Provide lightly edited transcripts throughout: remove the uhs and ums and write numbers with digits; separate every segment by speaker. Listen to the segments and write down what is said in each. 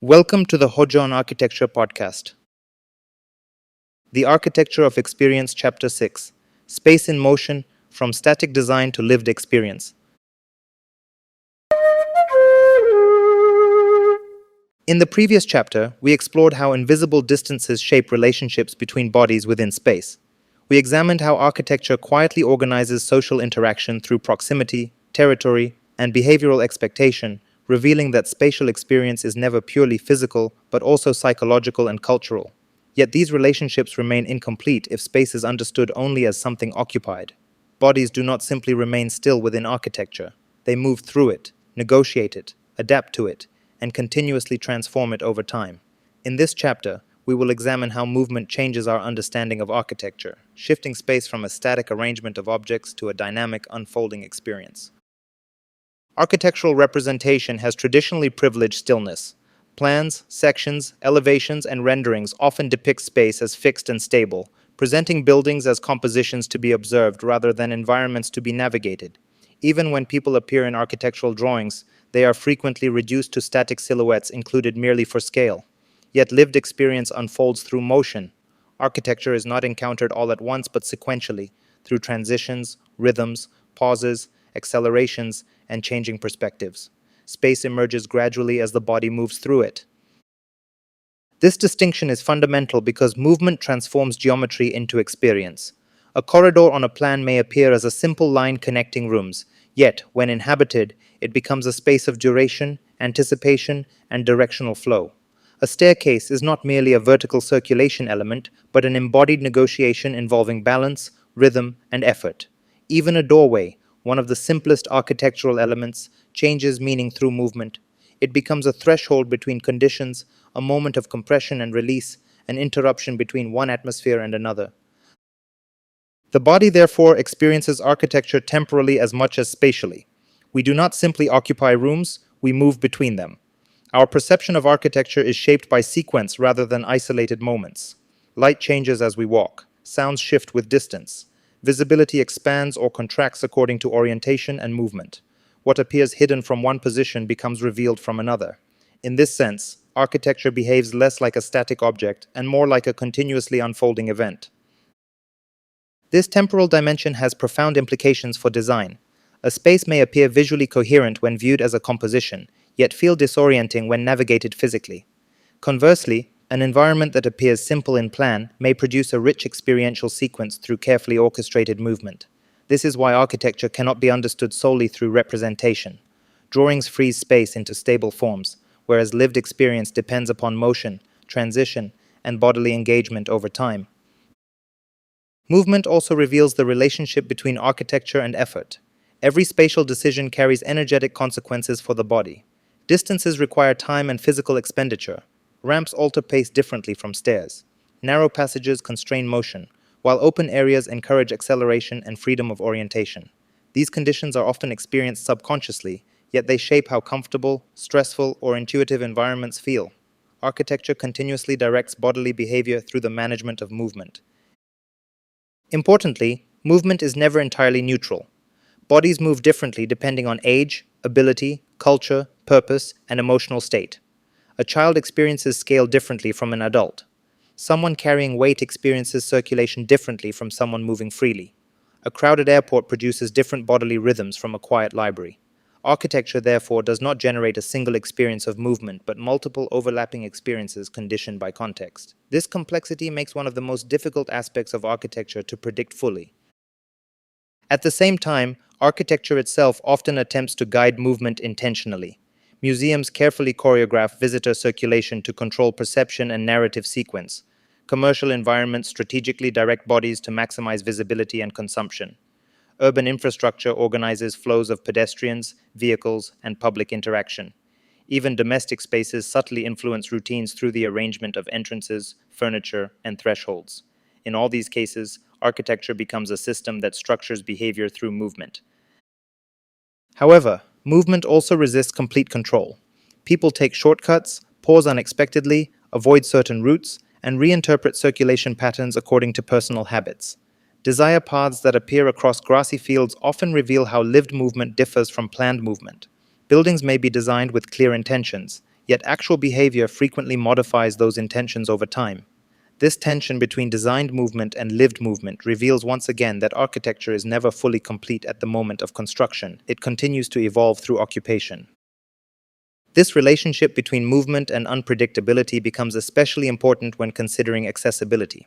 Speaker 1: Welcome to the Hojo on Architecture podcast. The Architecture of Experience, Chapter 6 Space in Motion From Static Design to Lived Experience. In the previous chapter, we explored how invisible distances shape relationships between bodies within space. We examined how architecture quietly organizes social interaction through proximity, territory, and behavioral expectation, revealing that spatial experience is never purely physical, but also psychological and cultural. Yet these relationships remain incomplete if space is understood only as something occupied. Bodies do not simply remain still within architecture. They move through it, negotiate it, adapt to it, and continuously transform it over time. In this chapter, we will examine how movement changes our understanding of architecture, shifting space from a static arrangement of objects to a dynamic, unfolding experience. Architectural representation has traditionally privileged stillness. Plans, sections, elevations, and renderings often depict space as fixed and stable, presenting buildings as compositions to be observed rather than environments to be navigated. Even when people appear in architectural drawings, they are frequently reduced to static silhouettes included merely for scale. Yet lived experience unfolds through motion. Architecture is not encountered all at once but sequentially, through transitions, rhythms, pauses, accelerations, and changing perspectives. Space emerges gradually as the body moves through it. This distinction is fundamental because movement transforms geometry into experience. A corridor on a plan may appear as a simple line connecting rooms, yet, when inhabited, it becomes a space of duration, anticipation, and directional flow. A staircase is not merely a vertical circulation element, but an embodied negotiation involving balance, rhythm, and effort. Even a doorway, one of the simplest architectural elements, changes meaning through movement. It becomes a threshold between conditions, a moment of compression and release, an interruption between one atmosphere and another. The body, therefore, experiences architecture temporally as much as spatially. We do not simply occupy rooms, we move between them. Our perception of architecture is shaped by sequence rather than isolated moments. Light changes as we walk, sounds shift with distance. Visibility expands or contracts according to orientation and movement. What appears hidden from one position becomes revealed from another. In this sense, architecture behaves less like a static object and more like a continuously unfolding event. This temporal dimension has profound implications for design. A space may appear visually coherent when viewed as a composition, yet feel disorienting when navigated physically. Conversely, an environment that appears simple in plan may produce a rich experiential sequence through carefully orchestrated movement. This is why architecture cannot be understood solely through representation. Drawings freeze space into stable forms, whereas lived experience depends upon motion, transition, and bodily engagement over time. Movement also reveals the relationship between architecture and effort. Every spatial decision carries energetic consequences for the body. Distances require time and physical expenditure. Ramps alter pace differently from stairs. Narrow passages constrain motion, while open areas encourage acceleration and freedom of orientation. These conditions are often experienced subconsciously, yet they shape how comfortable, stressful, or intuitive environments feel. Architecture continuously directs bodily behavior through the management of movement. Importantly, movement is never entirely neutral. Bodies move differently depending on age, ability, culture, purpose, and emotional state. A child experiences scale differently from an adult. Someone carrying weight experiences circulation differently from someone moving freely. A crowded airport produces different bodily rhythms from a quiet library. Architecture, therefore, does not generate a single experience of movement, but multiple overlapping experiences conditioned by context. This complexity makes one of the most difficult aspects of architecture to predict fully. At the same time, architecture itself often attempts to guide movement intentionally. Museums carefully choreograph visitor circulation to control perception and narrative sequence. Commercial environments strategically direct bodies to maximize visibility and consumption. Urban infrastructure organizes flows of pedestrians, vehicles, and public interaction. Even domestic spaces subtly influence routines through the arrangement of entrances, furniture, and thresholds. In all these cases, architecture becomes a system that structures behavior through movement. However, movement also resists complete control. People take shortcuts, pause unexpectedly, avoid certain routes, and reinterpret circulation patterns according to personal habits. Desire paths that appear across grassy fields often reveal how lived movement differs from planned movement. Buildings may be designed with clear intentions, yet actual behavior frequently modifies those intentions over time. This tension between designed movement and lived movement reveals once again that architecture is never fully complete at the moment of construction. It continues to evolve through occupation. This relationship between movement and unpredictability becomes especially important when considering accessibility.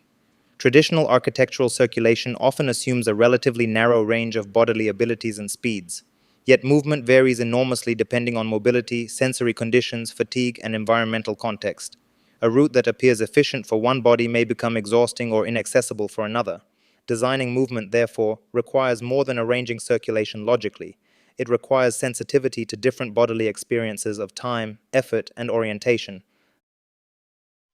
Speaker 1: Traditional architectural circulation often assumes a relatively narrow range of bodily abilities and speeds. Yet movement varies enormously depending on mobility, sensory conditions, fatigue, and environmental context. A route that appears efficient for one body may become exhausting or inaccessible for another. Designing movement, therefore, requires more than arranging circulation logically. It requires sensitivity to different bodily experiences of time, effort, and orientation.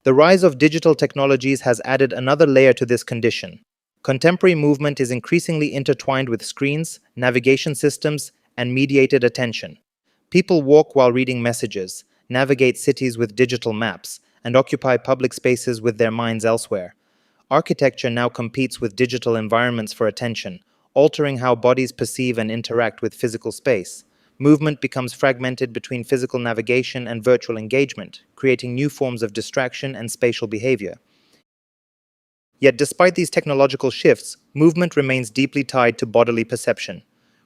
Speaker 1: The rise of digital technologies has added another layer to this condition. Contemporary movement is increasingly intertwined with screens, navigation systems, and mediated attention. People walk while reading messages, navigate cities with digital maps, and occupy public spaces with their minds elsewhere. Architecture now competes with digital environments for attention, altering how bodies perceive and interact with physical space. Movement becomes fragmented between physical navigation and virtual engagement, creating new forms of distraction and spatial behavior. Yet, despite these technological shifts, movement remains deeply tied to bodily perception.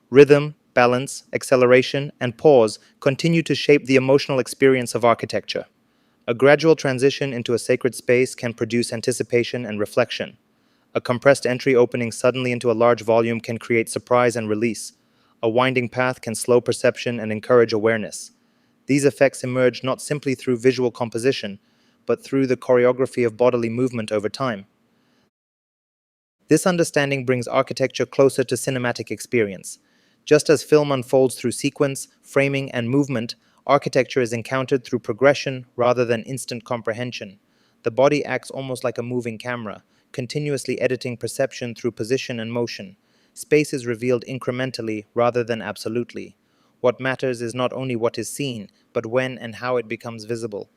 Speaker 1: Rhythm, balance, acceleration, and pause continue to shape the emotional experience of architecture. A gradual transition into a sacred space can produce anticipation and reflection. A compressed entry opening suddenly into a large volume can create surprise and release. A winding path can slow perception and encourage awareness. These effects emerge not simply through visual composition, but through the choreography of bodily movement over time. This understanding brings architecture closer to cinematic experience. Just as film unfolds through sequence, framing, and movement, architecture is encountered through progression rather than instant comprehension. The body acts almost like a moving camera, continuously editing perception through position and motion. Space is revealed incrementally rather than absolutely. What matters is not only what is seen, but when and how it becomes visible.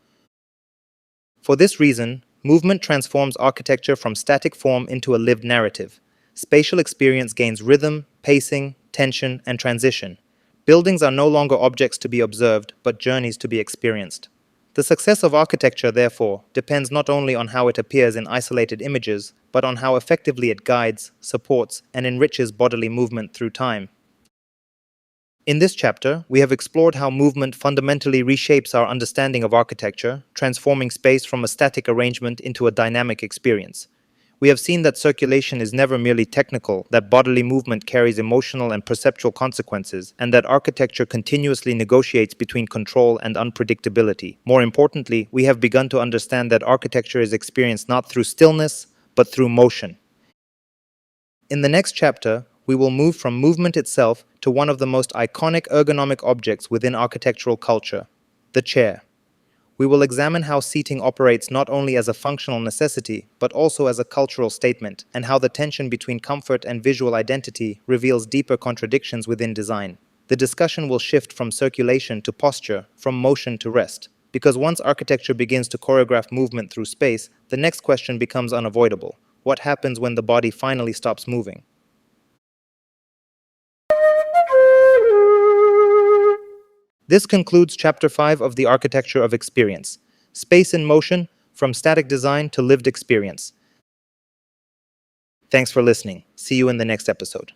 Speaker 1: For this reason, movement transforms architecture from static form into a lived narrative. Spatial experience gains rhythm, pacing, tension, and transition. Buildings are no longer objects to be observed, but journeys to be experienced. The success of architecture, therefore, depends not only on how it appears in isolated images, but on how effectively it guides, supports, and enriches bodily movement through time. In this chapter, we have explored how movement fundamentally reshapes our understanding of architecture, transforming space from a static arrangement into a dynamic experience. We have seen that circulation is never merely technical, that bodily movement carries emotional and perceptual consequences, and that architecture continuously negotiates between control and unpredictability. More importantly, we have begun to understand that architecture is experienced not through stillness, but through motion. In the next chapter, we will move from movement itself to one of the most iconic ergonomic objects within architectural culture, the chair. We will examine how seating operates not only as a functional necessity, but also as a cultural statement, and how the tension between comfort and visual identity reveals deeper contradictions within design. The discussion will shift from circulation to posture, from motion to rest. Because once architecture begins to choreograph movement through space, the next question becomes unavoidable. What happens when the body finally stops moving? This concludes Chapter 5 of The Architecture of Experience. Space in motion, from static design to lived experience. Thanks for listening. See you in the next episode.